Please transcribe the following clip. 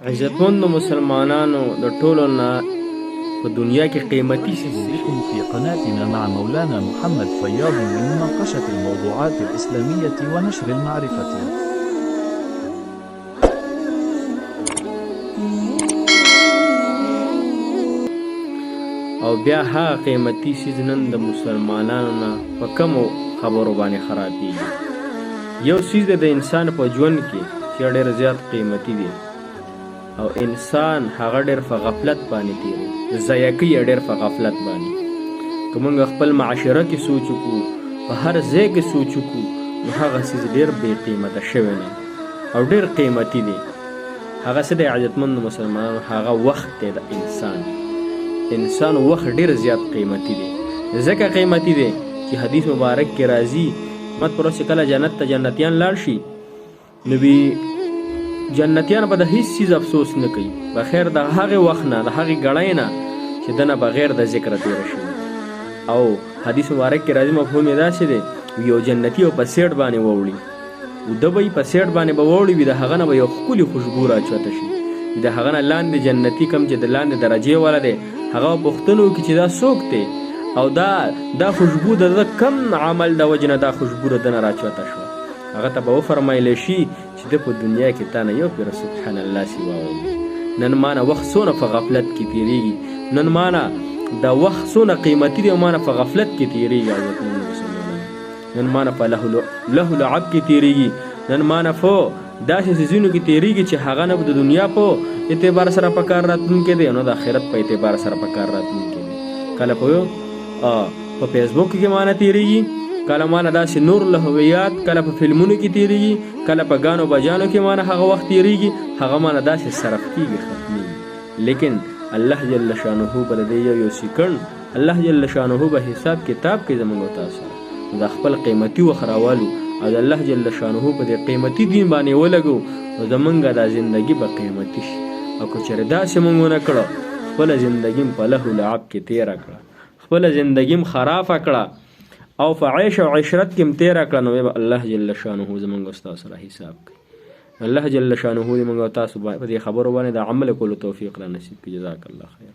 عزتمندو مسلمانانو د ټولو نه په دنیا کې قیمتي بكم في قناتنا مع مولانا محمد فياض لمناقشة الموضوعات الإسلامية ونشر المعرفة. او بیا هغه قیمتي سیز نن د مسلمانانو نه په کومو خبرو باندې خرابېږي. یو سیز د انسان په ژوند کې چې ډېر زیات قیمتي دی او انسان هغه ډېر په غفلت باندې تیری ضایع کوي ډېر په غفلت باندې. که موږ خپل معاشره کې سوچ وکړو، په هر ځای کې سوچ وکړو، نو هغه څیز ډېر بې قیمته شوی نه او ډېر قیمتي دی. هغه څه دی عزتمندو مسلمانانو؟ هغه وخت دی د انسان وخت ډېر زیات قیمتي دی. ځکه قیمتي دی چې حدیث مبارک کې راځي مت پر چې کله جنت ته جنتیان لاړ شي نو جنتیان به د هیڅ چیز افسوس نه کوي بغیر د هغې وخت نه، د هغې ګړۍ نه چې دنه بغیر د ذکره تېره شوي. او حدیث مبارک کې راځي مفهوم یې داسې دی یو جنتي او په سیټ باندې واوړي، ده به یې په سیټ باندې به واوړي وي، د هغه نه به یو ښکلي خوشبو راچوته شي. د هغه نه لاندې جنتي کم چې د لاندې درجې والا دی هغه به پوښتنه وکړي چې دا څوک دی او دا خوشبو د ده کم عمل د وجې نه دا خوشبو د ده نه راچوته شوه. هغه ته به وفرمایلی شي چې ده په دنیا کې تا نه یو پیره سبحان الله سوا ویلي. نن ما نه وخت څونه په غفلت کې تېرېږي، نن ما نه د وخت څونه قیمتي دی او ما نه په غفلت کې تېرېږي. عزتمندو مسلمانانو، نن ما نه په لهو لعب کې تېرېږي، نن ما نه په داسې څیزونو کې تېرېږي چې هغه نه د دنیا په اعتبار سره په کار راتلونکی دی او نه د آخرت په اعتبار سره په کار راتلونکی دی. کله په فیسبوک کې ما نه تېرېږي، کله ما نه داسې نور لهویات، کله په فلمونو کې تېرېږي، کله په ګانو بجانو کې ما نه هغه وخت تېرېږي، هغه ما نه داسې صرف کېږي ختمېږي. لیکن الله جل شانه به د دې یو سیکنډ الله جل شانه به حساب کتاب کې زموږ او تاسو د خپل قیمتي وخت راولو او د الله جل شانه په دې قیمتي دین باندې ولګو نو زموږ دا ژوندګي به قیمتي شي. او که چېرې داسې موږ ونه کړه خپله ژوندګي په لهو لعب کې تېره کړه، خپله ژوندګي خرافه کړه او په عیش او عشرت کې تېره کړه، نو به الله جل شانه زموږ او تاسو سره حساب کوي. الله جل شانه دې موږ او تاسو په دې خبرو باندې د عمل کولو توفیق را نصیب کړي. جزاک الله خیر.